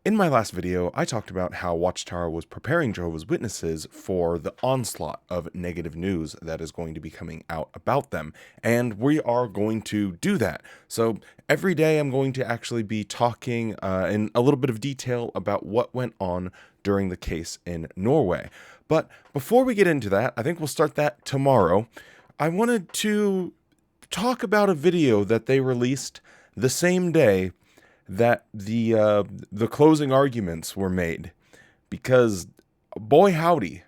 In my last video, I talked about how Watchtower was preparing Jehovah's Witnesses for the onslaught of negative news that is going to be coming out about them, and we are going to do that. So every day I'm going to actually be talking in a little bit of detail about what went on during the case in Norway. But before we get into that, I think we'll start that tomorrow. I wanted to talk about a video that they released the same day that the closing arguments were made, because boy howdy,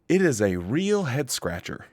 it is a real head scratcher.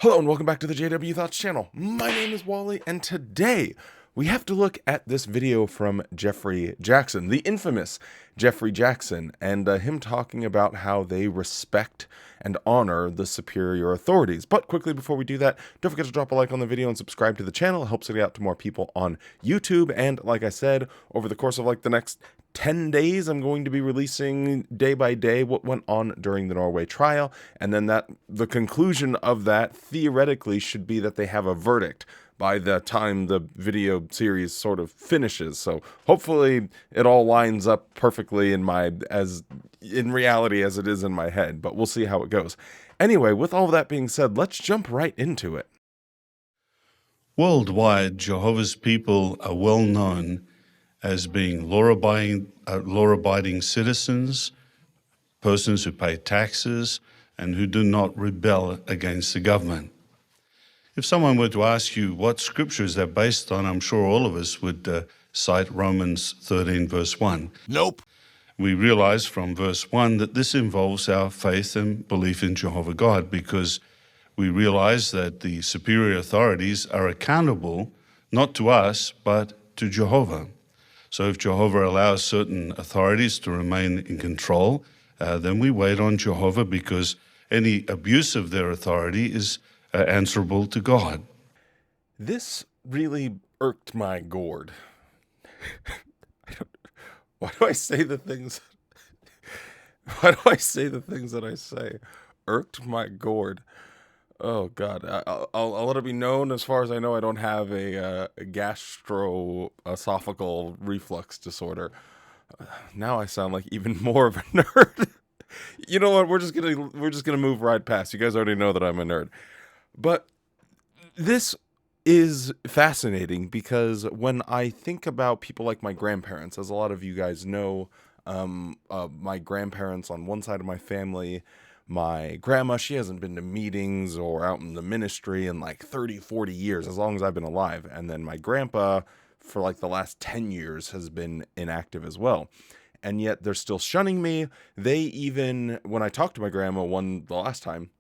Hello and welcome back to the JW Thoughts channel. My name is Wally, and today we have to look at this video from Jeffrey Jackson, the infamous Jeffrey Jackson, and him talking about how they respect and honor the superior authorities. But quickly before we do that, don't forget to drop a like on the video and subscribe to the channel. It helps it out to more people on YouTube. And like I said, over the course of like the next 10 days, I'm going to be releasing day by day what went on during the Norway trial. And then the conclusion of that theoretically should be that they have a verdict by the time the video series sort of finishes. So hopefully it all lines up perfectly in reality as it is in my head, but we'll see how it goes. Anyway, with all of that being said, let's jump right into it. Worldwide, Jehovah's people are well known as being law-abiding citizens, persons who pay taxes, and who do not rebel against the government. If someone were to ask you what scriptures they're based on, I'm sure all of us would cite Romans 13, verse 1. Nope. We realize from verse 1 that this involves our faith and belief in Jehovah God, because we realize that the superior authorities are accountable not to us, but to Jehovah. So if Jehovah allows certain authorities to remain in control, then we wait on Jehovah, because any abuse of their authority is answerable to God. This really irked my gourd. Why do I say the things that I say? Irked my gourd. Oh God, I'll let it be known, as far as I know, I don't have a gastroesophageal reflux disorder. Now I sound like even more of a nerd. You know what? We're just gonna move right past. You guys already know that I'm a nerd. But this is fascinating, because when I think about people like my grandparents, as a lot of you guys know, my grandparents on one side of my family, my grandma, she hasn't been to meetings or out in the ministry in like 30, 40 years, as long as I've been alive. And then my grandpa, for like the last 10 years, has been inactive as well. And yet they're still shunning me. They even, when I talked to my grandma the last time,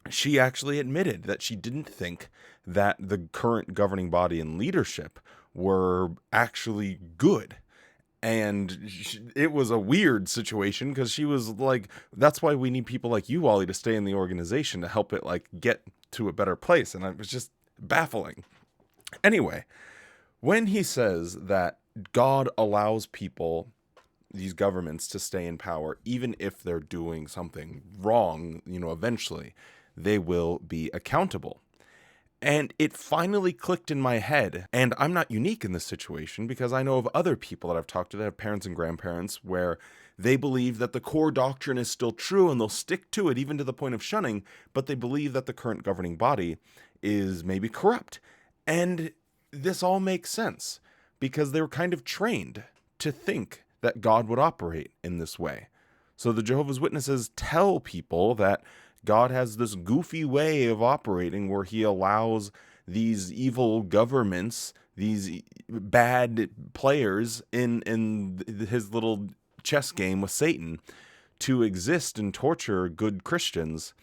she actually admitted that she didn't think that the current governing body and leadership were actually good. And it was a weird situation, because she was like, that's why we need people like you, Wally, to stay in the organization to help it like get to a better place. And it was just baffling. Anyway, when he says that God allows people, these governments, to stay in power, even if they're doing something wrong, eventually they will be accountable. And it finally clicked in my head. And I'm not unique in this situation, because I know of other people that I've talked to that have parents and grandparents where they believe that the core doctrine is still true and they'll stick to it even to the point of shunning, but they believe that the current governing body is maybe corrupt. And this all makes sense, because they were kind of trained to think that God would operate in this way. So the Jehovah's Witnesses tell people that God has this goofy way of operating where he allows these evil governments, these bad players in his little chess game with Satan, to exist and torture good Christians.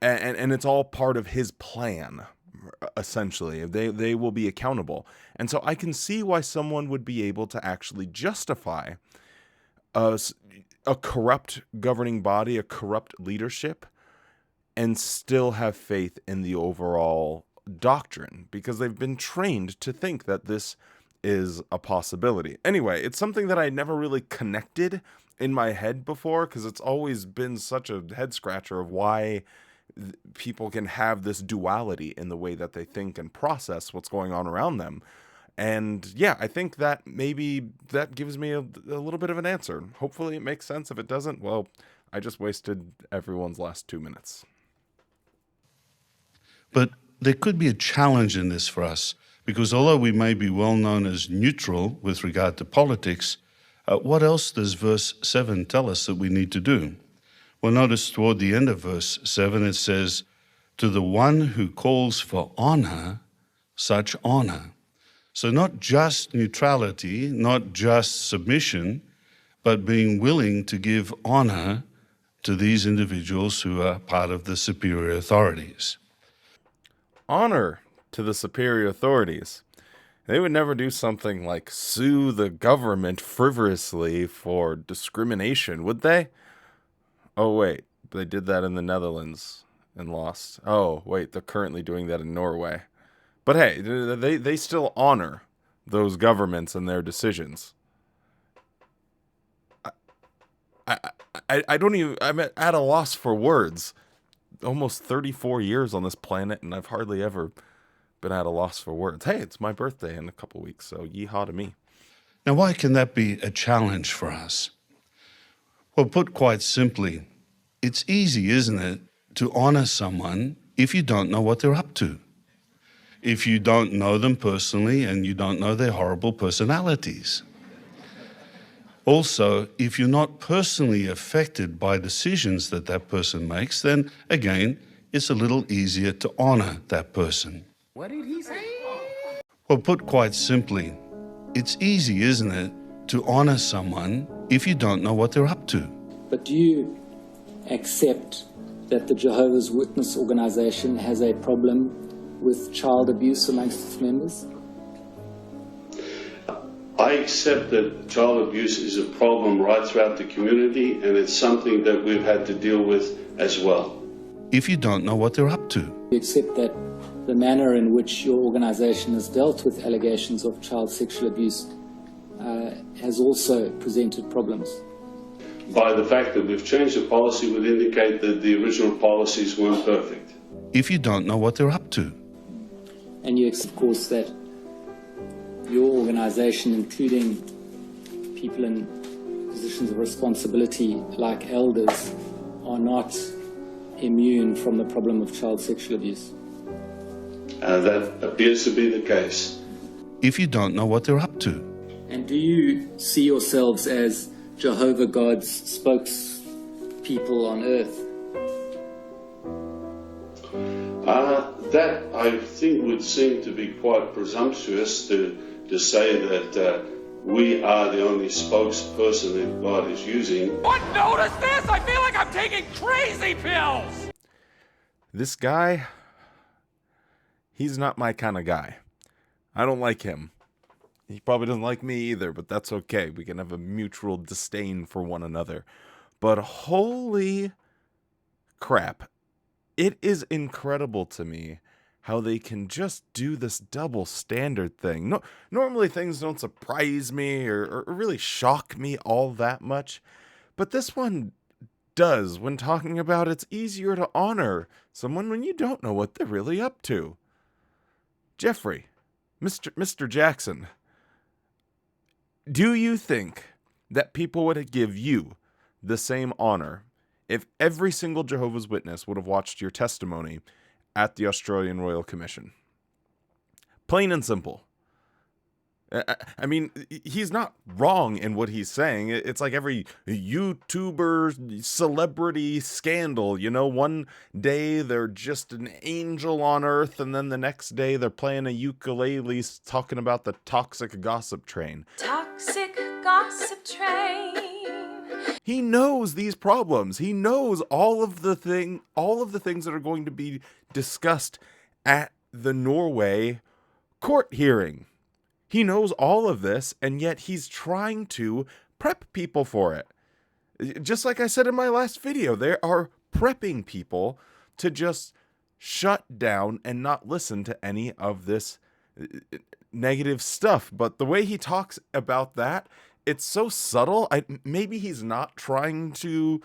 And it's all part of his plan, essentially. They will be accountable. And so I can see why someone would be able to actually justify a corrupt governing body, a corrupt leadership, and still have faith in the overall doctrine, because they've been trained to think that this is a possibility. Anyway, it's something that I never really connected in my head before, because it's always been such a head scratcher of why people can have this duality in the way that they think and process what's going on around them. And yeah, I think that maybe that gives me a little bit of an answer. Hopefully it makes sense. If it doesn't, well, I just wasted everyone's last 2 minutes. But there could be a challenge in this for us, because although we may be well known as neutral with regard to politics, what else does verse 7 tell us that we need to do? Well, notice toward the end of verse 7, it says, "To the one who calls for honor, such honor." So not just neutrality, not just submission, but being willing to give honor to these individuals who are part of the superior authorities. Honor to the superior authorities. They would never do something like sue the government frivolously for discrimination, would they? Oh, wait. They did that in the Netherlands and lost. Oh, wait. They're currently doing that in Norway. But hey, they still honor those governments and their decisions. I don't even... I'm at a loss for words. Almost 34 years on this planet, and I've hardly ever been at a loss for words. Hey, it's my birthday in a couple weeks, so yeehaw to me. Now, why can that be a challenge for us? Well, put quite simply, it's easy, isn't it, to honor someone if you don't know what they're up to. If you don't know them personally and you don't know their horrible personalities. Also, if you're not personally affected by decisions that that person makes, then again, it's a little easier to honor that person. What did he say? Well, put quite simply, it's easy, isn't it, to honor someone if you don't know what they're up to. But do you accept that the Jehovah's Witness organization has a problem with child abuse amongst its members? I accept that child abuse is a problem right throughout the community, and it's something that we've had to deal with as well. If you don't know what they're up to. You accept that the manner in which your organization has dealt with allegations of child sexual abuse has also presented problems? By the fact that we've changed the policy would indicate that the original policies weren't perfect. If you don't know what they're up to. And you accept, of course, that your organization, including people in positions of responsibility like elders, are not immune from the problem of child sexual abuse. That appears to be the case. If you don't know what they're up to. And do you see yourselves as Jehovah God's spokespeople on earth? That, I think, would seem to be quite presumptuous to say that we are the only spokesperson that God is using. What? Notice this? I feel like I'm taking crazy pills! This guy, he's not my kind of guy. I don't like him. He probably doesn't like me either, but that's okay. We can have a mutual disdain for one another. But holy crap, it is incredible to me how they can just do this double standard thing. No, normally things don't surprise me or really shock me all that much, but this one does. When talking about it's easier to honor someone when you don't know what they're really up to. Jeffrey, Mr. Jackson, do you think that people would give you the same honor if every single Jehovah's Witness would have watched your testimony at the Australian Royal Commission? Plain and simple. I mean, he's not wrong in what he's saying. It's like every YouTuber celebrity scandal, you know, one day they're just an angel on earth, and then the next day they're playing a ukulele talking about the toxic gossip train. Toxic gossip train. He knows these problems. He knows all of the things that are going to be discussed at the Norway court hearing. He knows all of this, and yet he's trying to prep people for it. Just like I said in my last video, they are prepping people to just shut down and not listen to any of this negative stuff. But the way he talks about that, it's so subtle. Maybe he's not trying to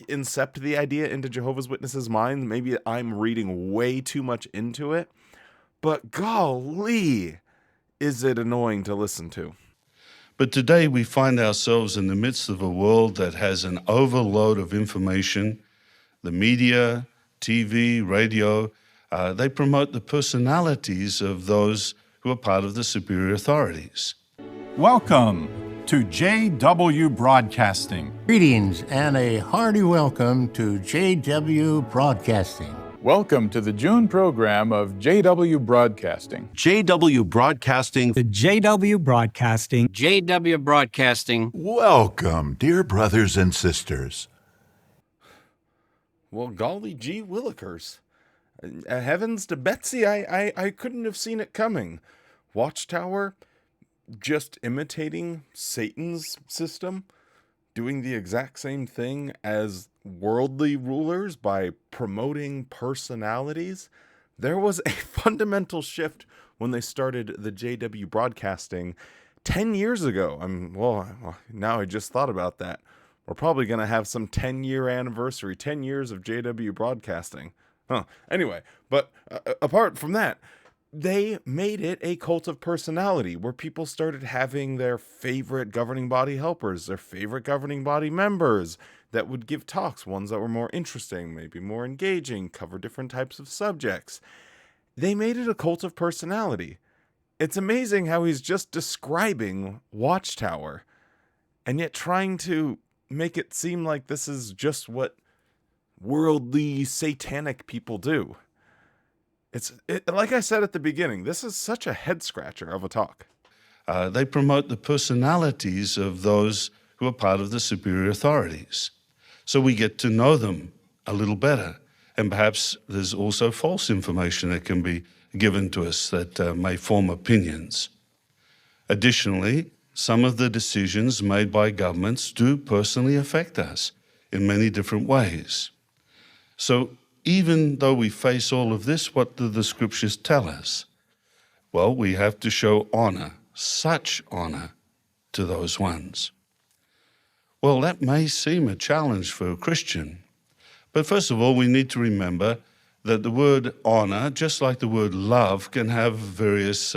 incept the idea into Jehovah's Witnesses' mind. Maybe I'm reading way too much into it. But golly, is it annoying to listen to. But today we find ourselves in the midst of a world that has an overload of information. The media, TV, radio, they promote the personalities of those who are part of the superior authorities. Welcome to JW Broadcasting. Greetings and a hearty welcome to JW Broadcasting. Welcome to the June program of JW Broadcasting. JW Broadcasting. The JW Broadcasting. JW Broadcasting. Welcome, dear brothers and sisters. Well, golly gee willikers. Heavens to Betsy, I couldn't have seen it coming. Watchtower, just imitating Satan's system, doing the exact same thing as worldly rulers by promoting personalities. There was a fundamental shift when they started the JW Broadcasting 10 years ago. Now I just thought about that. We're probably going to have some 10-year anniversary, 10 years of JW Broadcasting. Anyway, but apart from that, they made it a cult of personality where people started having their favorite governing body helpers, their favorite governing body members that would give talks, ones that were more interesting, maybe more engaging, cover different types of subjects. They made it a cult of personality. It's amazing how he's just describing Watchtower and yet trying to make it seem like this is just what worldly satanic people do. Like I said at the beginning, this is such a head scratcher of a talk. They promote the personalities of those who are part of the superior authorities. So we get to know them a little better. And perhaps there's also false information that can be given to us that may form opinions. Additionally, some of the decisions made by governments do personally affect us in many different ways. So even though we face all of this, what do the scriptures tell us? Well, we have to show honor, such honor, to those ones. Well, that may seem a challenge for a Christian. But first of all, we need to remember that the word honor, just like the word love, can have various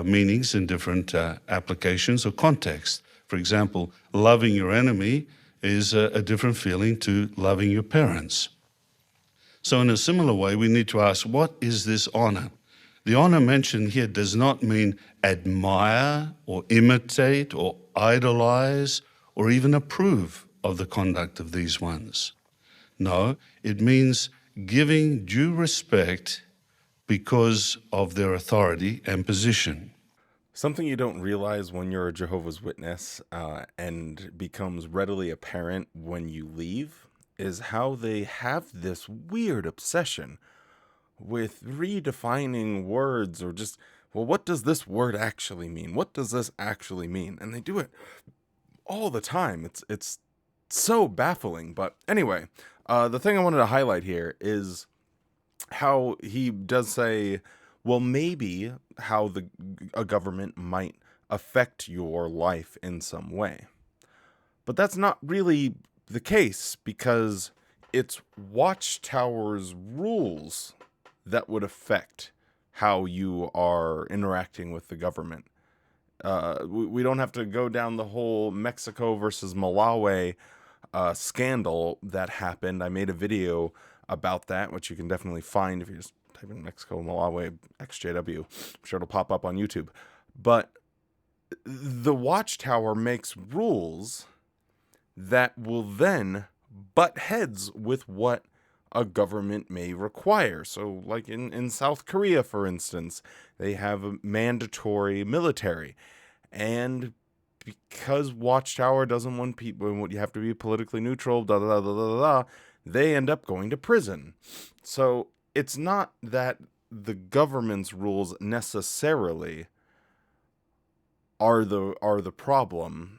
meanings in different applications or contexts. For example, loving your enemy is a different feeling to loving your parents. So in a similar way, we need to ask, what is this honor? The honor mentioned here does not mean admire or imitate or idolize or even approve of the conduct of these ones. No, it means giving due respect because of their authority and position. Something you don't realize when you're a Jehovah's Witness and becomes readily apparent when you leave is how they have this weird obsession with redefining words or just, well, what does this word actually mean? What does this actually mean? And they do it all the time. It's so baffling. But anyway, the thing I wanted to highlight here is how he does say, well, maybe how a government might affect your life in some way. But that's not really the case, because it's Watchtower's rules that would affect how you are interacting with the government. We don't have to go down the whole Mexico versus Malawi scandal that happened. I made a video about that, which you can definitely find if you just type in Mexico, Malawi, exjw. I'm sure it'll pop up on YouTube. But the Watchtower makes rules that will then butt heads with what a government may require. So like in South Korea, for instance, they have a mandatory military. And because Watchtower doesn't want people, you have to be politically neutral, they end up going to prison. So it's not that the government's rules necessarily are the problem.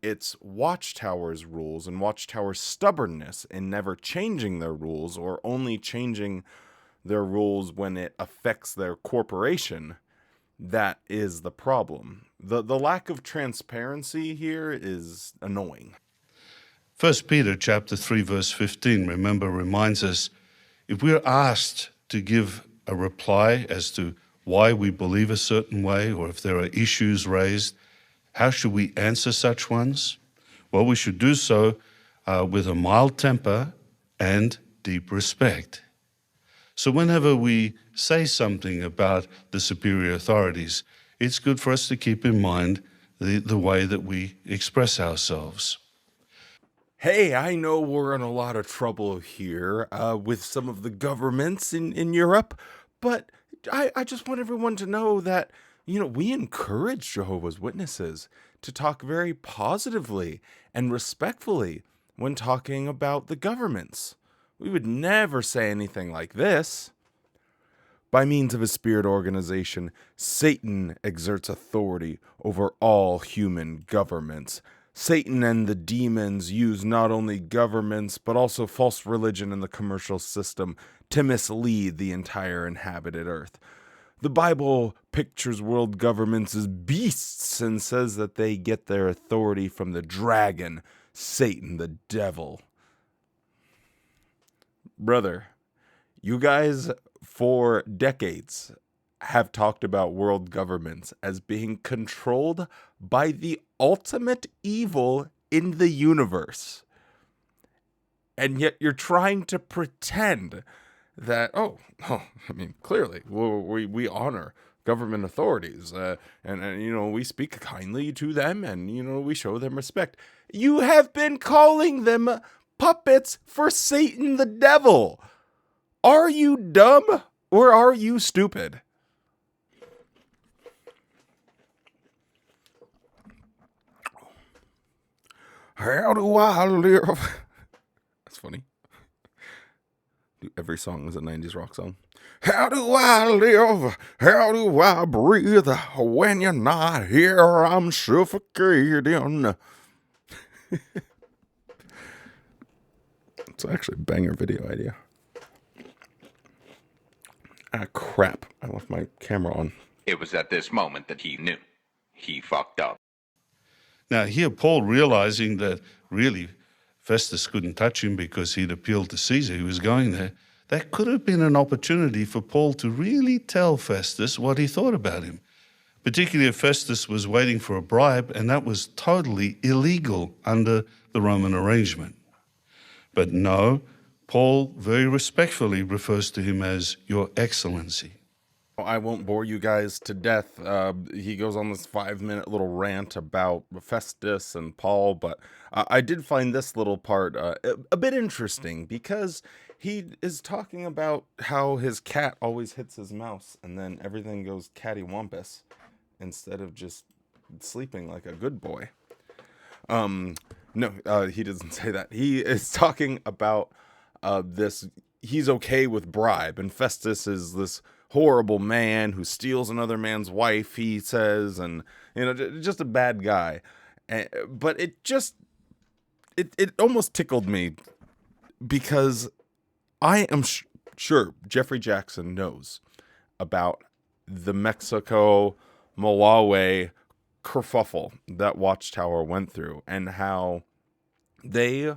It's Watchtower's rules and Watchtower's stubbornness in never changing their rules, or only changing their rules when it affects their corporation, that is the problem. The lack of transparency here is annoying. 1 Peter chapter 3, verse 15, remember, reminds us, if we're asked to give a reply as to why we believe a certain way, or if there are issues raised, how should we answer such ones? Well, we should do so with a mild temper and deep respect. So whenever we say something about the superior authorities, it's good for us to keep in mind the way that we express ourselves. Hey, I know we're in a lot of trouble here with some of the governments in Europe, but I just want everyone to know that, we encourage Jehovah's Witnesses to talk very positively and respectfully when talking about the governments. We would never say anything like this. By means of his spirit organization, Satan exerts authority over all human governments. Satan and the demons use not only governments, but also false religion and the commercial system to mislead the entire inhabited earth. The Bible pictures world governments as beasts and says that they get their authority from the dragon, Satan, the devil. Brother, you guys for decades have talked about world governments as being controlled by the ultimate evil in the universe. And yet you're trying to pretend that, clearly, we honor government authorities, and we speak kindly to them, and, we show them respect. You have been calling them puppets for Satan the devil. Are you dumb or are you stupid? How do I live? That's funny. Every song is a 90s rock song. How do I live? How do I breathe? When you're not here, I'm suffocating. It's actually a banger video idea. Ah, crap. I left my camera on. It was at this moment that he knew. He fucked up. Now, here Paul, realizing that really Festus couldn't touch him because he'd appealed to Caesar, he was going there, that could have been an opportunity for Paul to really tell Festus what he thought about him, particularly if Festus was waiting for a bribe, and that was totally illegal under the Roman arrangement. But no, Paul very respectfully refers to him as Your Excellency. I won't bore you guys to death. He goes on this 5-minute little rant about Festus and Paul, but I did find this little part a bit interesting because he is talking about how his cat always hits his mouse and then everything goes cattywampus instead of just sleeping like a good boy. No, he doesn't say that. He is talking about this. He's okay with bribe, and Festus is this horrible man who steals another man's wife, he says, and just a bad guy. But it almost tickled me because I am sure Jeffrey Jackson knows about the Mexico-Malawi kerfuffle that Watchtower went through and how they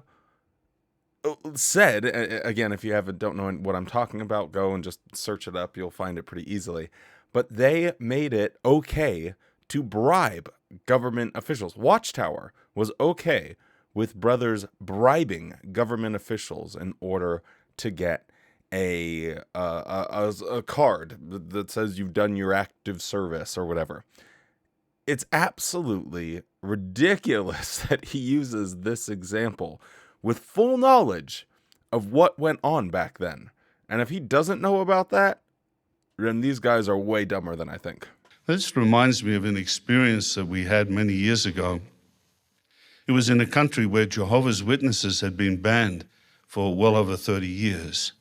said, again, if you don't know what I'm talking about, go and just search it up. You'll find it pretty easily. But they made it okay to bribe government officials. Watchtower was okay with brothers bribing government officials in order to get a card that says you've done your active service or whatever. It's absolutely ridiculous that he uses this example with full knowledge of what went on back then. And if he doesn't know about that, then these guys are way dumber than I think. This reminds me of an experience that we had many years ago. It was in a country where Jehovah's Witnesses had been banned for well over 30 years.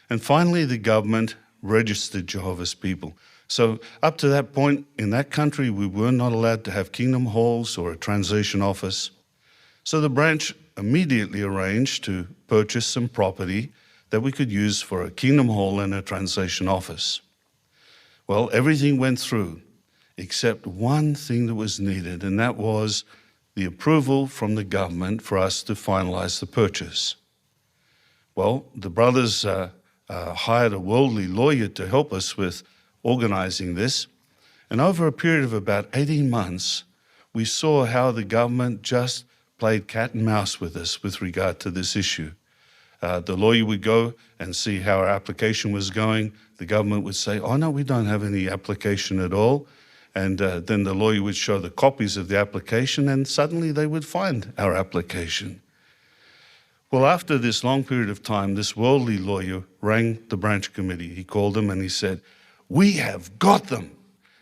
And finally, the government registered Jehovah's people. So up to that point in that country, we were not allowed to have kingdom halls or a translation office. So the branch immediately arranged to purchase some property that we could use for a kingdom hall and a translation office. Well, everything went through. except one thing that was needed, and that was the approval from the government for us to finalize the purchase. Well, the brothers hired a worldly lawyer to help us with organizing this, and over a period of about 18 months, we saw how the government just played cat and mouse with us with regard to this issue. The lawyer would go and see how our application was going. The government would say, oh no, we don't have any application at all. And then the lawyer would show the copies of the application, and suddenly they would find our application. Well, after this long period of time, this worldly lawyer rang the branch committee. He called them and he said, we have got them.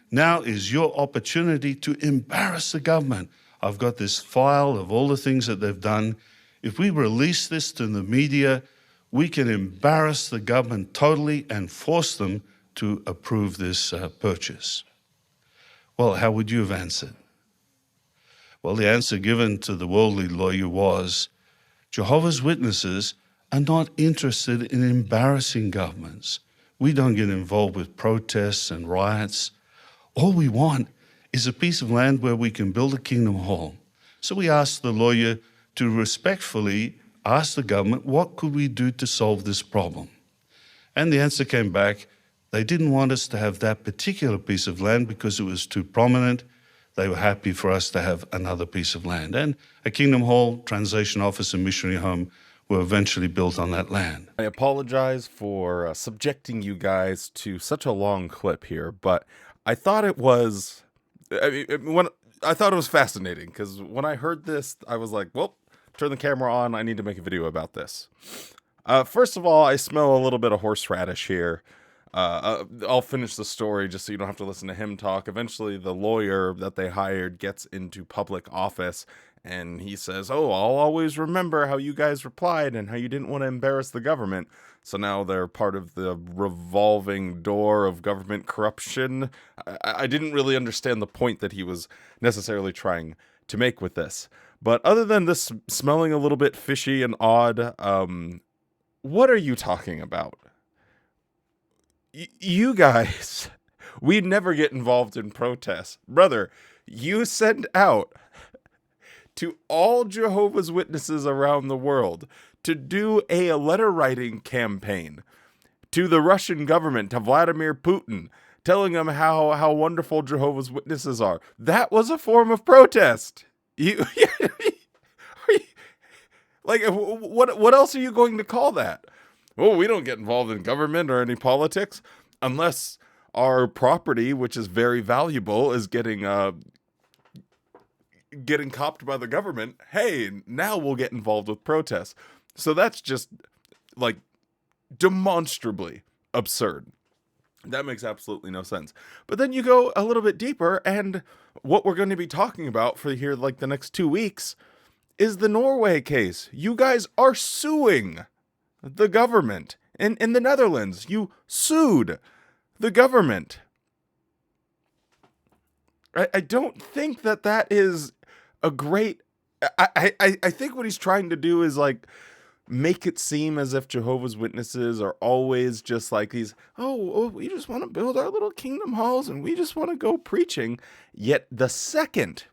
Now is your opportunity to embarrass the government. I've got this file of all the things that they've done. If we release this to the media, we can embarrass the government totally and force them to approve this purchase. Well, how would you have answered? Well, the answer given to the worldly lawyer was, Jehovah's Witnesses are not interested in embarrassing governments. We don't get involved with protests and riots. All we want is a piece of land where we can build a kingdom hall. So we asked the lawyer to respectfully ask the government, what could we do to solve this problem? And the answer came back, they didn't want us to have that particular piece of land because it was too prominent. They were happy for us to have another piece of land. And a kingdom hall, translation office, and missionary home were eventually built on that land. I apologize for subjecting you guys to such a long clip here, but I thought it was, I thought it was fascinating, because when I heard this, I was like, well, turn the camera on, I need to make a video about this. First of all, I smell a little bit of horseradish here. I'll finish the story just so you don't have to listen to him talk. Eventually, the lawyer that they hired gets into public office, and he says, oh, I'll always remember how you guys replied and how you didn't want to embarrass the government. So now they're part of the revolving door of government corruption. I didn't really understand the point that he was necessarily trying to make with this. But other than this smelling a little bit fishy and odd, what are you talking about? You guys, we'd never get involved in protests. Brother, you send out to all Jehovah's Witnesses around the world to do a letter writing campaign to the Russian government, to Vladimir Putin, telling them how wonderful Jehovah's Witnesses are. That was a form of protest. Like, what else are you going to call that? Well, we don't get involved in government or any politics unless our property, which is very valuable, is getting copped by the government. Hey, now we'll get involved with protests. So that's just, like, demonstrably absurd. That makes absolutely no sense. But then you go a little bit deeper, and what we're going to be talking about for here, like, the next 2 weeks is the Norway case. You guys are suing the government. In the Netherlands, you sued the government. I don't think that is a great... I think what he's trying to do is, like, make it seem as if Jehovah's Witnesses are always just like these, oh, we just want to build our little kingdom halls and we just want to go preaching. Yet the second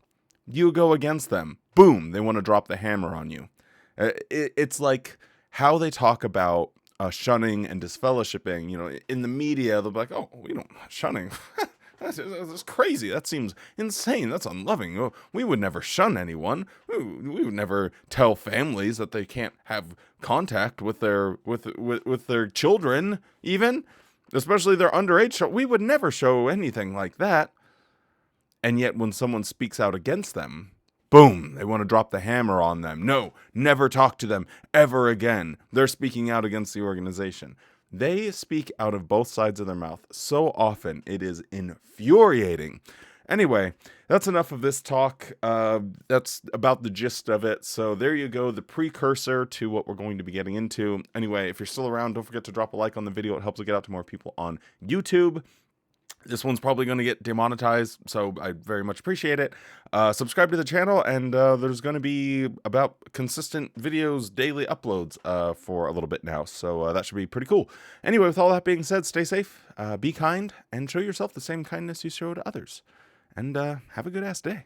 you go against them, boom, they want to drop the hammer on you. It's like how they talk about shunning and disfellowshipping. You know, in the media, they'll be like, oh, we don't shunning. That's crazy. That seems insane. That's unloving. Oh, we would never shun anyone. We would never tell families that they can't have contact with their children, even, especially their underage. We would never show anything like that. And yet, when someone speaks out against them, boom, they want to drop the hammer on them. No, never talk to them ever again. They're speaking out against the organization. They speak out of both sides of their mouth so often, it is infuriating. Anyway, that's enough of this talk. That's about the gist of it. So there you go, the precursor to what we're going to be getting into. Anyway, if you're still around, don't forget to drop a like on the video. It helps it get out to more people on YouTube. This one's probably going to get demonetized, so I very much appreciate it. Subscribe to the channel, and there's going to be about consistent videos, daily uploads for a little bit now, so that should be pretty cool. Anyway, with all that being said, stay safe, be kind, and show yourself the same kindness you show to others. and have a good ass day.